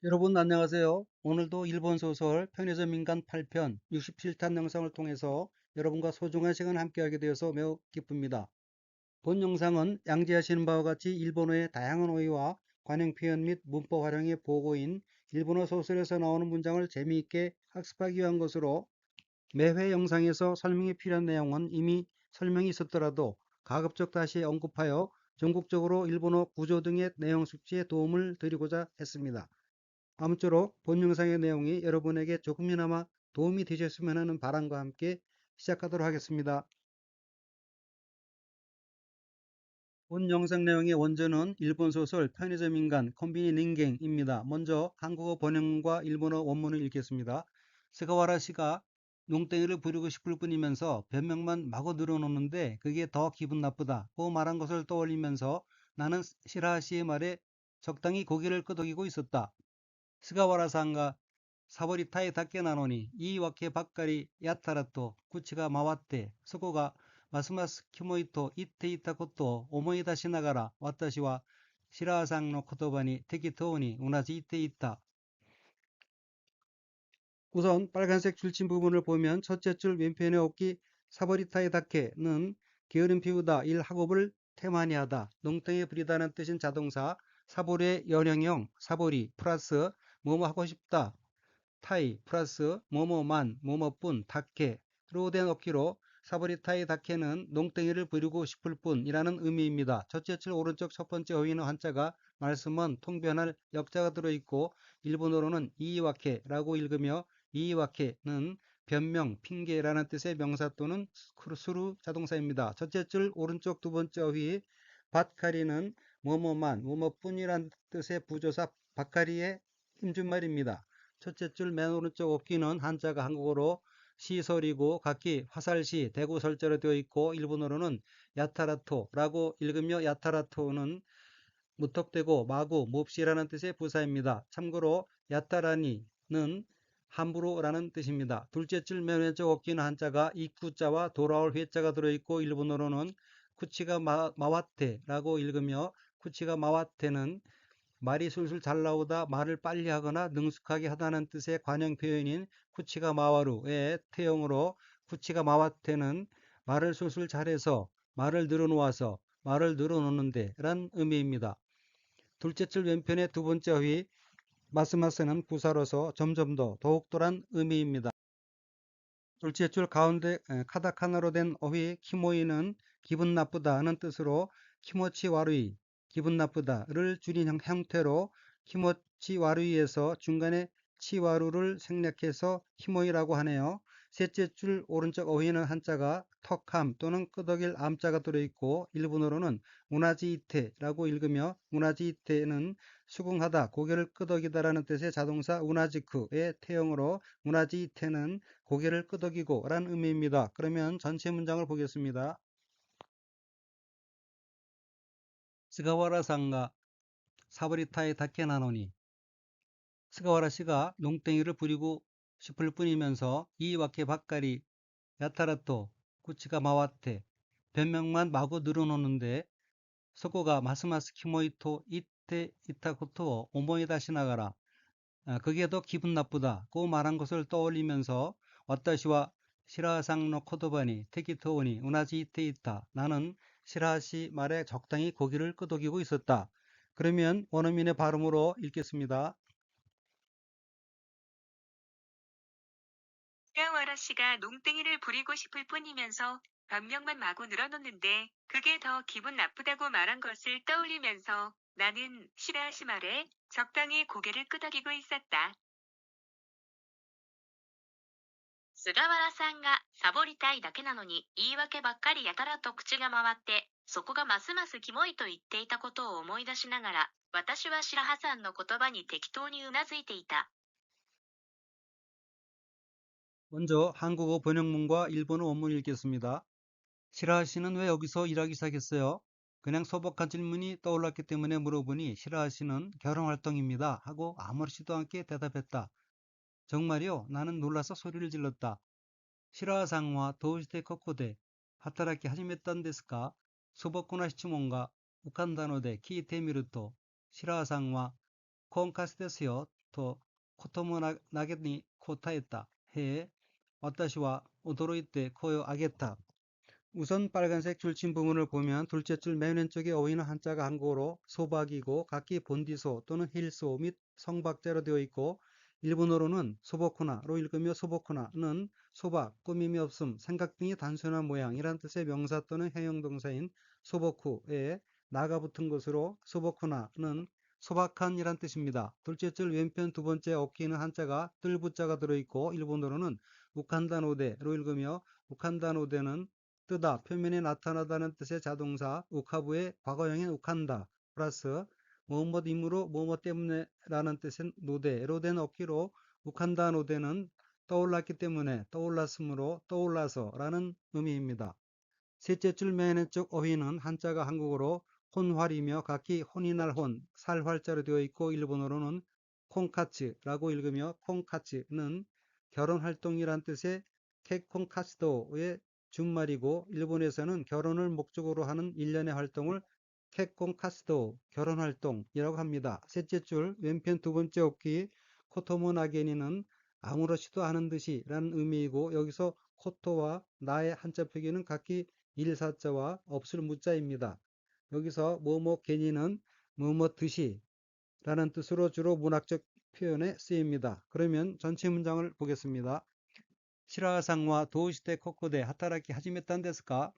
여러분 안녕하세요. 오늘도 일본 소설 편의점 인간 8편 67탄 영상을 통해서 여러분과 소중한 시간 함께하게 되어서 매우 기쁩니다. 본 영상은 양지하시는 바와 같이 일본어의 다양한 어휘와 관용 표현 및 문법 활용의 보고인 일본어 소설에서 나오는 문장을 재미있게 학습하기 위한 것으로 매회 영상에서 설명이 필요한 내용은 이미 설명이 있었더라도 가급적 다시 언급하여 전국적으로 일본어 구조 등의 내용 숙지에 도움을 드리고자 했습니다. 아무쪼록 본 영상의 내용이 여러분에게 조금이나마 도움이 되셨으면 하는 바람과 함께 시작하도록 하겠습니다. 본 영상 내용의 원조는 일본 소설 편의점 인간 콤비니 닌겐입니다. 먼저 한국어 번역과 일본어 원문을 읽겠습니다. 스가와라 씨가 농땡이를 부리고 싶을 뿐이면서 변명만 마구 늘어놓는데 그게 더 기분 나쁘다고 말한 것을 떠올리면서 나는 시라하 씨의 말에 적당히 고개를 끄덕이고 있었다. 스가와라さんが 사버리 타에 닿게 나노니 이 와케 바까리 야타라또 구치가 마와떼 소코가 마스마스 키모이토 이때 있다 것도 오모이다시나가라 와타시와 시라상の 言葉に 適当に 우나지 이때 있다. 우선 빨간색 줄친 부분을 보면 첫째 줄 왼편에 없기 사버리타에 닿게는 게으름 피우다 일 학업을 태만히 하다 농땡이 부리다는 뜻인 자동사 사보리의 연형형 사보리 플러스 뭐뭐 하고 싶다 타이 플러스 뭐뭐만 뭐뭐뿐 닿게로 된 어기로 사버리 타이 닿게는 농땡이를 부리고 싶을 뿐이라는 의미입니다. 첫째 줄 오른쪽 첫 번째 어휘는 한자가 말씀은 통변할 역자가 들어있고 일본어로는 이이와케라고 읽으며 이이와케는 변명, 핑계라는 뜻의 명사 또는 수루 자동사입니다. 첫째 줄 오른쪽 두 번째 어휘 밭카리는 뭐뭐만 뭐뭐뿐이란 뜻의 부조사 바카리의 힘준말입니다. 첫째 줄 맨 오른쪽 어기는 한자가 한국어로 시설이고 각기 화살시, 대구설자로 되어 있고 일본어로는 야타라토라고 읽으며 야타라토는 무턱대고 마구 몹시라는 뜻의 부사입니다. 참고로 야타라니는 함부로라는 뜻입니다. 둘째 줄 맨 왼쪽 어기는 한자가 이쿠자와 돌아올 회자가 들어있고 일본어로는 쿠치가 마와테라고 읽으며 쿠치가 마와테는 말이 술술 잘 나오다 말을 빨리 하거나 능숙하게 하다는 뜻의 관형 표현인 쿠치가 마와루의 태형으로 쿠치가 마와테는 말을 술술 잘해서 말을 늘어놓아서 말을 늘어놓는데 란 의미입니다. 둘째 줄 왼편의 두 번째 어휘 마스마스는 부사로서 점점 더 더욱더란 의미입니다. 둘째 줄 가운데 카다카나로 된 어휘 키모이는 기분 나쁘다는 뜻으로 키모치 와루이 기분 나쁘다를 줄인 형태로 키모치 와루이에서 중간에 치와루를 생략해서 키모이라고 하네요. 셋째 줄 오른쪽 어휘는 한자가 턱함 또는 끄덕일 암자가 들어있고 일본어로는 우나지이테라고 읽으며 우나지이테는 수긍하다, 고개를 끄덕이다라는 뜻의 자동사 우나지크의 태형으로 우나지이테는 고개를 끄덕이고 라는 의미입니다. 그러면 전체 문장을 보겠습니다. 스가와라さんが 사브리타에 닿게 나노니 스가와라 씨가 농땡이를 부리고 싶을 뿐이면서 이 와케 바까리 야타라토 구치가 마와테 변명만 마구 늘어놓는데 소코가 마스마스 키모이토 이때 이타코토 오모이다시나가라 그게 더 기분 나쁘다고 말한 것을 떠올리면서 와타시와 시라상노 코도바니 테키토오니 우나지 이때 있다. 나는 시라시 말에 적당히 고개를 끄덕이고 있었다. 그러면 원어민의 발음으로 읽겠습니다. 스가와라 씨가 농땡이를 부리고 싶을 뿐이면서 변명만 마구 늘어놓는데 그게 더 기분 나쁘다고 말한 것을 떠올리면서 나는 시라하 씨 말에 적당히 고개를 끄덕이고 있었다. 菅原さんがサボりたいだけなのに言い訳ばっかりやたらと口が回ってそこがますますキモいと言っていたことを思い出しながら私は白羽さんの言葉に適当にうなずいていた。 먼저 한국어 번역문과 일본어 원문 읽겠습니다. 시라하 씨는 왜 여기서 일하기 시작했어요? 그냥 소박한 질문이 떠올랐기 때문에 물어보니 시라하 씨는 결혼활동입니다 하고 아무렇지도 않게 대답했다. 정말요? 나는 놀라서 소리를 질렀다. 시라상와 도우시테 코코데 하타라키 하지메탄 데스까? 소박구나 시치몬가 우칸다노데 키이테 미루토 시라상와 콘카스 데스요 とこともなげに答えた。へえ、私は驚いて声を上げた. 우선 빨간색 줄침 부분을 보면 둘째 줄 맨 왼쪽에 어휘는 한자가 한국어로 소박이고 각기 본디소 또는 힐소 및 성박자로 되어 있고 일본어로는 소보쿠나로 읽으며 소보쿠나는 소박, 꾸밈이 없음, 생각 등이 단순한 모양이란 뜻의 명사 또는 해용동사인 소보쿠에 나가 붙은 것으로 소보쿠나는 소박한이란 뜻입니다. 둘째 줄 왼편 두 번째 어휘는 한자가 뜰부자가 들어있고 일본어로는 우칸다노데로 읽으며 우칸다노데는 뜨다, 표면에 나타나다는 뜻의 자동사 우카부의 과거형인 우칸다 플러스 뭐뭇 임으로 뭐뭇 때문에라는 뜻의 노대로 된 어휘로 우칸다 노대는 떠올랐기 때문에 떠올랐으므로 떠올라서라는 의미입니다. 셋째 줄 맨 왼쪽 어휘는 한자가 한국어로 혼활이며 각기 혼이 날 혼, 살활자로 되어 있고 일본어로는 콩카츠라고 읽으며 콩카츠는 결혼활동이란 뜻의 케콘카스도의 준말이고 일본에서는 결혼을 목적으로 하는 일련의 활동을 케콘카스도, 결혼활동이라고 합니다. 셋째 줄 왼편 두 번째 어휘 코토모 나게니는 아무렇지도 않은 듯이 라는 의미이고 여기서 코토와 나의 한자 표기는 각기 일사자와 없을 무자입니다. 여기서 뭐뭐 개니는 뭐뭐 듯이 라는 뜻으로 주로 문학적 표현에 쓰입니다. 그러면 전체 문장을 보겠습니다. 시라하상과 도우시테 코코데 하타라키 하지메탄 데스까?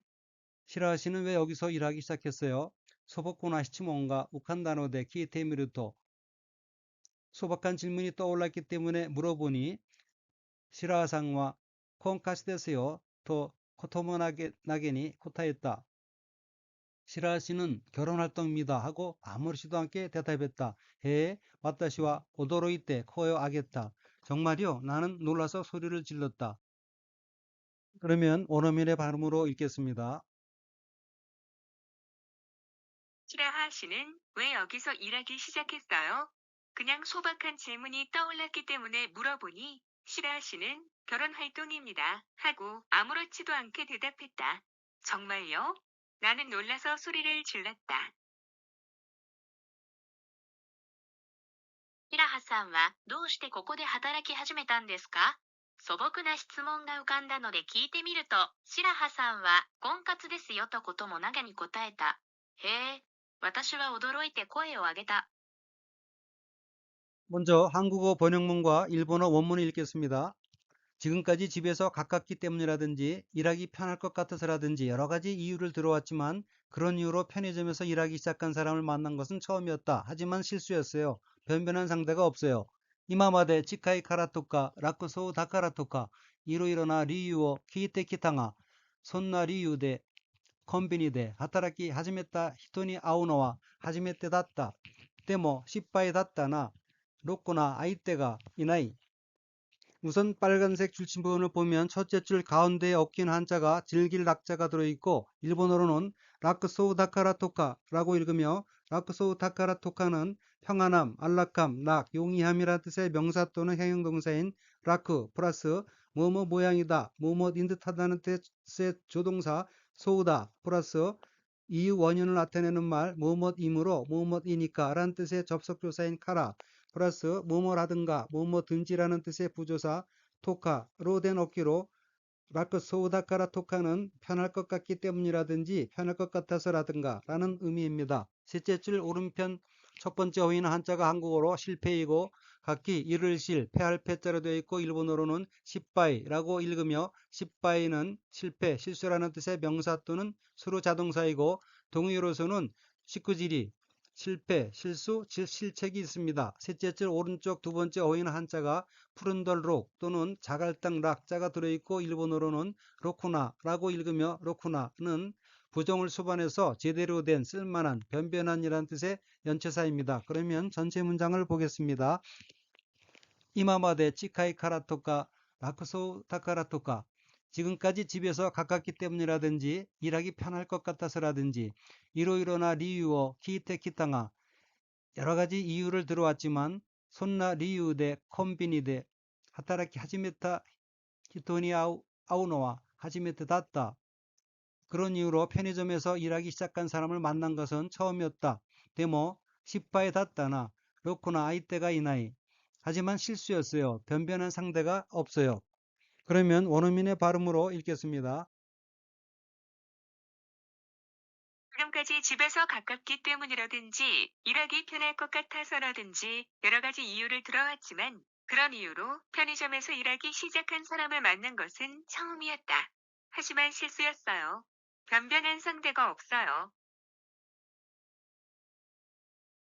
시라하시는 왜 여기서 일하기 시작했어요? 소복고나 시치몬가 우칸다노데 키테미르토 소박한 질문이 떠올랐기 때문에 물어보니 시라하상과 콘카시데스요 또 코토모나게니 코타했다. 시라하시는 결혼활동입니다 하고 아무렇지도 않게 대답했다. 에, 와타시와 오도로이테 코요 아겠다. 정말요? 나는 놀라서 소리를 질렀다. 그러면 원어민의 발음으로 읽겠습니다. 시라하 씨는 왜 여기서 일하기 시작했어요? 그냥 소박한 질문이 떠올랐기 때문에 물어보니 시라하 씨는 결혼 활동입니다. 하고 아무렇지도 않게 대답했다. 정말요? 나는 놀라서 소리를 질렀다. シラハさんはどうしてここで働き始めたんですか？素朴な質問が浮かんだので聞いてみると、シラハさんは婚活ですよとことも長に答えた。へえ、私は驚いて声を上げた。 먼저 한국어 번역문과 일본어 원문을 읽겠습니다. 지금까지 집에서 가깝기 때문이라든지 일하기 편할 것 같아서라든지 여러 가지 이유를 들어왔지만 그런 이유로 편의점에서 일하기 시작한 사람을 만난 것은 처음이었다. 하지만 실수였어요. 변변한 상대가 없어요. 이마마데 치카이 카라토카 라쿠소 다카라토카 이로이로나 리유오 키이테 키타가 손나 리유데 컴비니데 하타라키 하지메타 히토니 아우노와 하지메테 닷다. 데모 시빠이 닷다나 로코나 아이떼가 이나이. 우선 빨간색 줄침부분을 보면 첫째 줄 가운데에 얽힌 한자가 질길 낙자가 들어있고 일본어로는 라크소우 다카라토카라고 읽으며 라크소우 다카라토카는 평안함, 안락함, 낙, 용이함이라는 뜻의 명사 또는 형용동사인 라크 플러스 뭐뭐 모양이다, 뭐뭐인 듯하다는 뜻의 조동사 소우다 플러스 이유 원인을 나타내는 말 뭐뭐이므로 뭐뭐이니까 라는 뜻의 접속조사인 카라 플러스 뭐뭐라든가 뭐뭐든지라는 뜻의 부조사 토카로 된 어귀로 라크 소우다카라 토카는 편할 것 같기 때문이라든지 편할 것 같아서라든가 라는 의미입니다. 셋째 줄 오른편 첫 번째 어휘는 한자가 한국어로 실패이고 각기 이를 실, 패할 패자로 되어 있고 일본어로는 십바이라고 읽으며 십바이는 실패, 실수라는 뜻의 명사 또는 수로 자동사이고 동의어로서는 식구지리, 실패, 실수, 실책이 있습니다. 셋째 줄 오른쪽 두 번째 어휘는 한자가 푸른덜록 또는 자갈당 락자가 들어있고 일본어로는 로쿠나라고 읽으며 로쿠나는 부정을 수반해서 제대로 된 쓸만한 변변한이라는 뜻의 연체사입니다. 그러면 전체 문장을 보겠습니다. 이마마데 치카이 카라토카 라쿠소 타카라토카 지금까지 집에서 가깝기 때문이라든지 일하기 편할 것 같아서라든지 이로이로나 리유어 키이테 키타가 여러 가지 이유를 들어왔지만 손나 리유데 콤비니데 하타라키 하지메타 히토니 아우노와 하지메테 닷다. 그런 이유로 편의점에서 일하기 시작한 사람을 만난 것은 처음이었다. 데모 십바에 닿다나 로코나 아이떼가 이나이 하지만 실수였어요. 변변한 상대가 없어요. 그러면 원어민의 발음으로 읽겠습니다. 지금까지 집에서 가깝기 때문이라든지 일하기 편할 것 같아서라든지 여러 가지 이유를 들어왔지만 그런 이유로 편의점에서 일하기 시작한 사람을 만난 것은 처음이었다. 하지만 실수였어요. 변변한 상대가 없어요.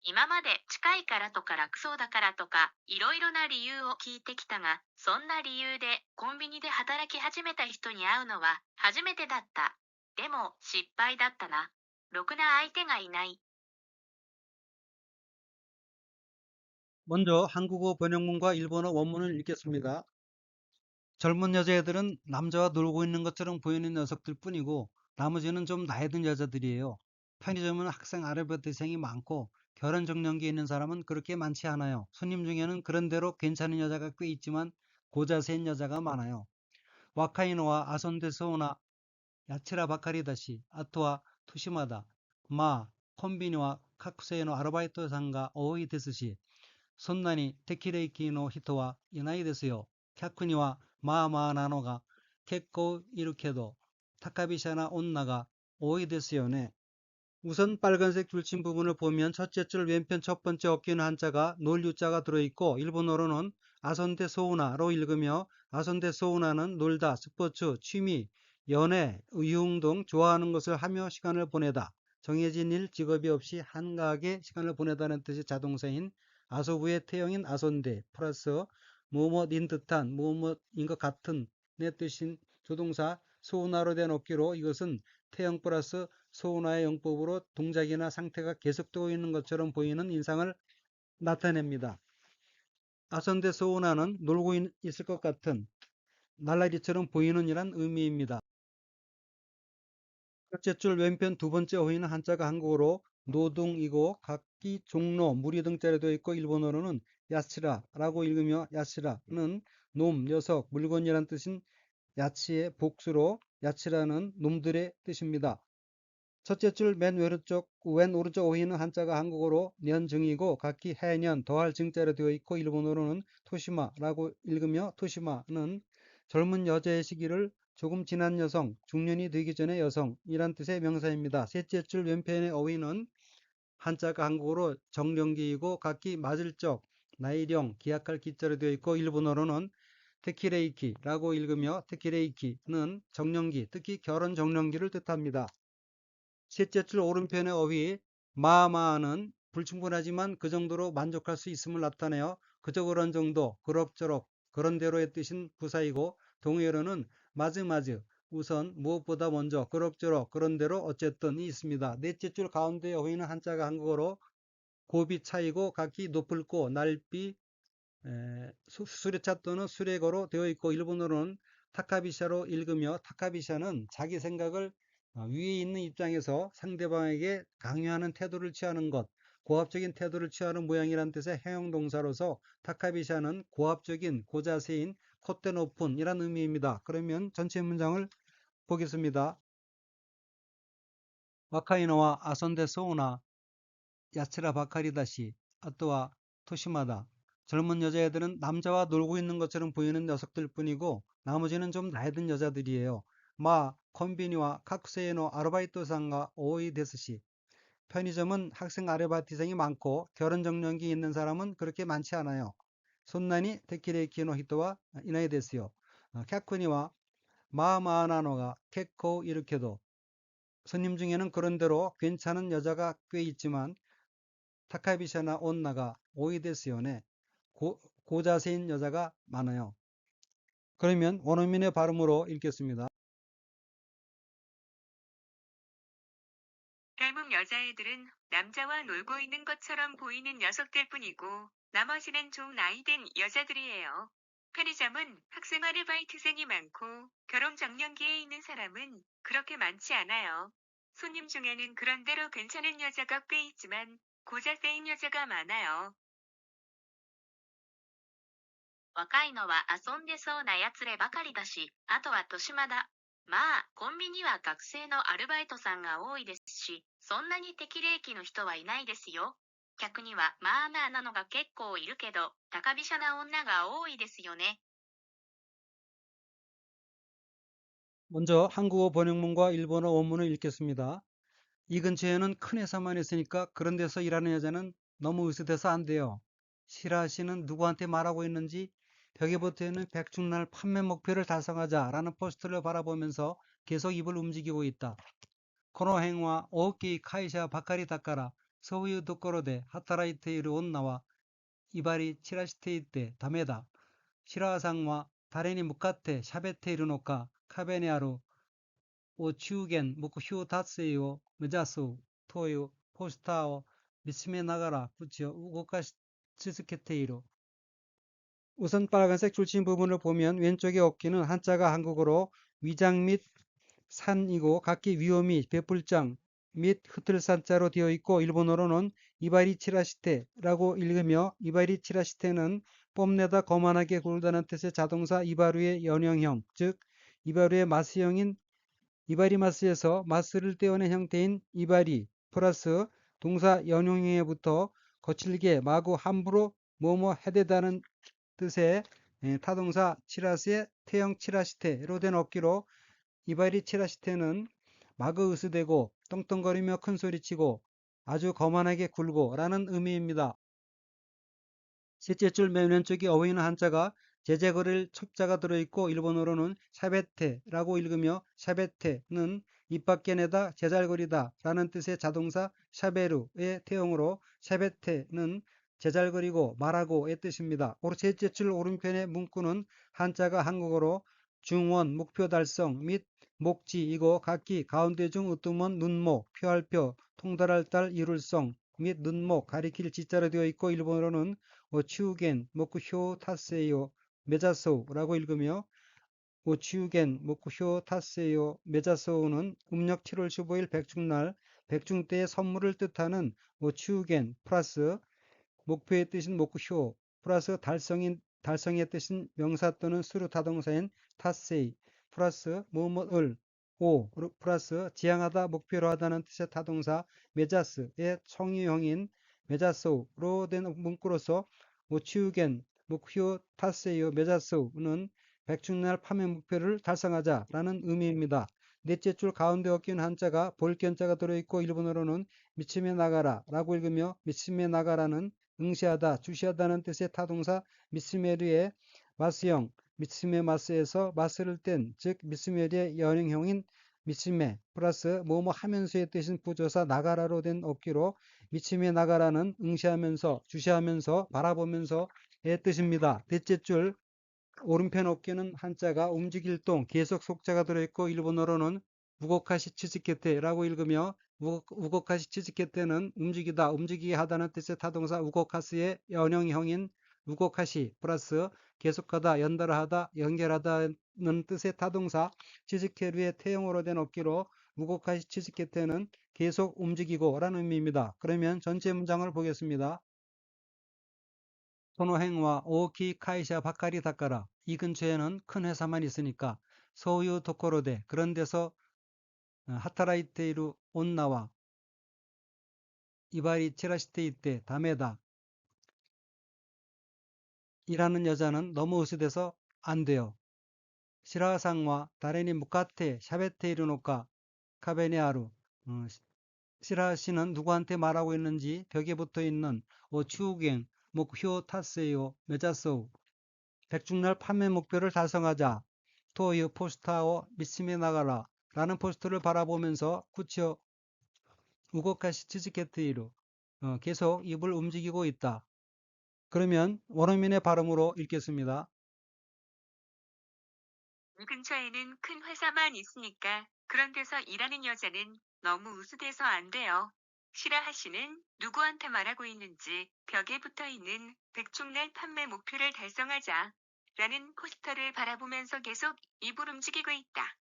今まで近いからとか楽そうだからとか、いろいろな理由を聞いてきたが、そんな理由でコンビニで働き始めた人に会うのは初めてだった。でも失敗だったな。ろくな相手がいない。 먼저 한국어 번역문과 일본어 원문을 읽겠습니다. 젊은 여자애들은 남자와 놀고 있는 것처럼 보이는 녀석들 뿐이고 나머지는 좀 나이 든 여자들이에요. 편의점은 학생 아르바이트생이 많고 결혼 정년기에 있는 사람은 그렇게 많지 않아요. 손님 중에는 그런대로 괜찮은 여자가 꽤 있지만 고자세인 여자가 많아요. 와카이노와 아손데소나 야치라 바카리다시 아토와 토시마다 마 콤비니와 카쿠세이노 아르바이토상가 오이 데스시 そんなに適齢期の人はいないですよ。客にはまあまあなのが結構いるけど、高飛車な女が多いですよね。 우선 빨간색 줄침 부분을 보면 첫째 줄 왼편 첫 번째 어깨는 한자가 놀유자가 들어있고 일본어로는 아선데 소우나로 읽으며 아선데 소우나는 놀다, 스포츠, 취미, 연애, 의용 등 좋아하는 것을 하며 시간을 보내다. 정해진 일, 직업이 없이 한가하게 시간을 보내다는 뜻의 자동사인 아소부의 태형인 아선데 플러스 무엇인 듯한 무엇인 것 같은 내 뜻인 조동사 소우나로 된 어깨로 이것은 태형 플러스 소운화의 영법으로 동작이나 상태가 계속되고 있는 것처럼 보이는 인상을 나타냅니다. 아선데 소운화는 놀고 있을 것 같은 날라리처럼 보이는 이란 의미입니다. 첫째 줄 왼편 두 번째 어휘는 한자가 한국어로 노동이고 각기 종로, 무리 등자로 되어 있고 일본어로는 야치라라고 읽으며 야치라는 놈, 녀석, 물건이란 뜻인 야치의 복수로 야치라는 놈들의 뜻입니다. 첫째 줄 맨 오른쪽 어휘는 한자가 한국어로 년증이고 각기 해년, 더할 증자로 되어 있고 일본어로는 토시마라고 읽으며 토시마는 젊은 여자의 시기를 조금 지난 여성, 중년이 되기 전의 여성이란 뜻의 명사입니다. 셋째 줄 왼편의 어휘는 한자가 한국어로 정령기이고 각기 맞을 적, 나이령, 기약할 기자로 되어 있고 일본어로는 테키레이키라고 읽으며 테키레이키는 정령기, 특히 결혼 정령기를 뜻합니다. 셋째 줄 오른편의 어휘 마마는 불충분하지만 그 정도로 만족할 수 있음을 나타내어 그저 그런 정도, 그럭저럭, 그런대로의 뜻인 부사이고 동의어로는 마즈마즈, 우선, 무엇보다 먼저, 그럭저럭, 그런대로, 어쨌든이 있습니다. 넷째 줄 가운데의 어휘는 한자가 한국어로 곱이 차이고 각기 높을고 날비, 수레차 또는 수레거로 되어 있고 일본어로는 타카비샤로 읽으며 타카비샤는 자기 생각을 위에 있는 입장에서 상대방에게 강요하는 태도를 취하는 것, 고압적인 태도를 취하는 모양이란 뜻의 해용동사로서 타카비샤는 고압적인 고자세인 콧대 높은 이란 의미입니다. 그러면 전체 문장을 보겠습니다. 와카이노와 아선데 소우나 야츠라 바카리다시 아또와 토시마다 젊은 여자애들은 남자와 놀고 있는 것처럼 보이는 녀석들 뿐이고 나머지는 좀 나이 든 여자들이에요. 마 콤비니와 카쿠세이노 아르바이토상가 오이 데스시 편의점은 학생 아르바이트생이 많고 결혼 정년기 있는 사람은 그렇게 많지 않아요. 손난이 데키레이키노 히토와 이나이 데스요. 캬쿠니와 마마나노가 케코 이르케도 손님 중에는 그런대로 괜찮은 여자가 꽤 있지만 타카비샤나 온나가 오이데스요네 고자세인 여자가 많아요. 그러면 원어민의 발음으로 읽겠습니다. 젊은 여자애들은 남자와 놀고 있는 것처럼 보이는 녀석들 뿐이고 나머지는 좀 나이 든 여자들이에요. 편의점은 학생 아르바이트생이 많고 결혼 정년기에 있는 사람은 그렇게 많지 않아요. 손님 중에는 그런대로 괜찮은 여자가 꽤 있지만 고자세인 여자가 많아요. 若いのは遊んでそうなやつればかりだし、あとは年間だ。まあ、コンビニは学生のアルバイトさんが多いですし、そんなに適齢期の人はいないですよ。客にはまあまあなのが結構いるけど、高飛車な女が多いですよね。 먼저 한국어 번역문과 일본어 원문을 읽겠습니다. 이 근처에는 큰 회사만 있으니까 그런 데서 일하는 여자는 너무 으스대서 안 돼요. 시라 씨는 누구한테 말하고 있는지 벽에 붙어있는 백중날 판매 목표를 달성하자라는 포스터를 바라보면서 계속 입을 움직이고 있다. 코노행와 오키 카이샤 바카리 다카라 소유 도코로데 하타라이테이르 온나와 이바리 치라시테이테 다메다. 시라상와 다레니 무카테 샤베테이르 노카 카베네아루 오中元目標達成を目指そうというポスターを見つめながら口を動かし続けている. 우선 빨간색 줄침 부분을 보면 왼쪽의 어깨는 한자가 한국어로 위장 및 산이고 각기 위험이 배불장 및 흐틀산자로 되어 있고 일본어로는 이바리 치라시테라고 읽으며 이바리 치라시테는 뽐내다 거만하게 굴다는 뜻의 자동사 이바루의 연형형 즉 이바루의 마스형인 이바리마스에서 마스를 떼어낸 형태인 이바리 플러스 동사 연용형에부터 거칠게 마구 함부로 뭐뭐 해대다는 뜻의 타동사 치라스의 태형 치라시테로 된 어깨로 이바리 치라시테는 마구 으스대고 떵떵거리며 큰소리치고 아주 거만하게 굴고 라는 의미입니다. 셋째 줄 맨 왼쪽에 어휘는 한자가 제재거릴 척자가 들어있고 일본어로는 샤베테라고 읽으며 샤베테는 입 밖에 내다 제잘거리다 라는 뜻의 자동사 샤베루의 태형으로 샤베테는 제잘거리고 말하고의 뜻입니다. 셋째 줄 오른편의 문구는 한자가 한국어로 중원, 목표 달성 및 목지이고 각기 가운데 중 으뜸은 눈목, 표할 표, 통달할 달, 이룰성 및 눈목, 가리킬 지자로 되어 있고 일본어로는 오치우겐, 목표 타세요, 메자소라고 읽으며 오치우겐, 목표 타세요, 메자소는 음력 7월 15일 백중날, 백중 때의 선물을 뜻하는 오치우겐 플러스 목표의 뜻인 목표 플러스 달성의 뜻인 명사 또는 수루 타동사인 타세이 플러스 뭐뭐을 오 플러스 지향하다 목표로 하다는 뜻의 타동사 메자스의 청유형인 메자소로 된 문구로서 오치우겐 목표 타세요 메자소는 백중날 판매 목표를 달성하자라는 의미입니다. 넷째 줄 가운데 어깨는 한자가 볼견자가 들어있고 일본어로는 미침에 나가라라고 읽으며 미침에 나가라는 응시하다, 주시하다는 뜻의 타동사 미스메르의 마스형, 미스메 마스에서 마스를 뗀, 즉 미스메르의 연형형인 미스메 플러스 뭐뭐 하면서의 뜻인 부조사 나가라로 된 어깨로 미침에 나가라는 응시하면서, 주시하면서, 바라보면서의 뜻입니다. 넷째 줄 오른편 어깨는 한자가 움직일 동, 계속 속자가 들어있고 일본어로는 우고카시 치즈케테라고 읽으며 우고카시 치즈케테는 움직이다, 움직이게 하다는 뜻의 타동사 우고카스의 연형형인 우고카시 플러스 계속하다, 연달아하다, 연결하다는 뜻의 타동사 치즈케루의 태형으로 된 어깨로 우고카시 치즈케테는 계속 움직이고 라는 의미입니다. 그러면 전체 문장을 보겠습니다. この辺は 오키 카이샤 바카리 다카라. 이 근처에는 큰 회사만 있으니까 소유 도코로데 그런 데서 하타라이테이루 온나와 이바리 치라시테이테 다메다. 일하는 여자는 너무 으스대서 안 돼요. 시라상와 다레니 무카테 샤베테이루 노카 카베네아루. 시라 씨는 누구한테 말하고 있는지 벽에 붙어 있는 오추우갱 목표 타세요 메자소우 백중날 판매 목표를 달성하자. 토유 포스타오 미스메 나가라 라는 포스터를 바라보면서 쿠치오 우고카시 치즈케트이루 계속 입을 움직이고 있다. 그러면 원어민의 발음으로 읽겠습니다. 이 근처에는 큰 회사만 있으니까 그런 데서 일하는 여자는 너무 우스대서 안 돼요. 시라하 씨는 누구한테 말하고 있는지 벽에 붙어 있는 백중날 판매 목표를 달성하자. 라는 포스터를 바라보면서 계속 입을 움직이고 있다.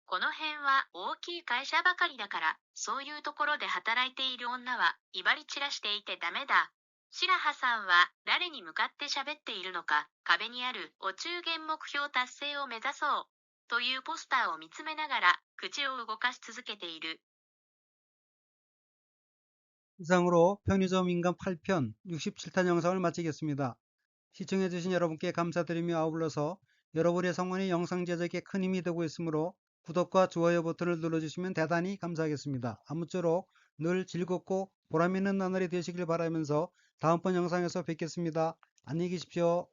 この辺は大きい会社ばかりだから、そういうところで働いている女は威張り散らしていてダメだ。白羽さんは誰に向かって喋っているのか、壁にあるお中元目標達成を目指そう。というポスターを見つめながら口を動かし続けている。 이상으로 편의점 인간 8편 67탄 영상을 마치겠습니다. 시청해주신 여러분께 감사드리며 아울러서 여러분의 성원이 영상 제작에 큰 힘이 되고 있으므로 구독과 좋아요 버튼을 눌러주시면 대단히 감사하겠습니다. 아무쪼록 늘 즐겁고 보람있는 나날이 되시길 바라면서 다음번 영상에서 뵙겠습니다. 안녕히 계십시오.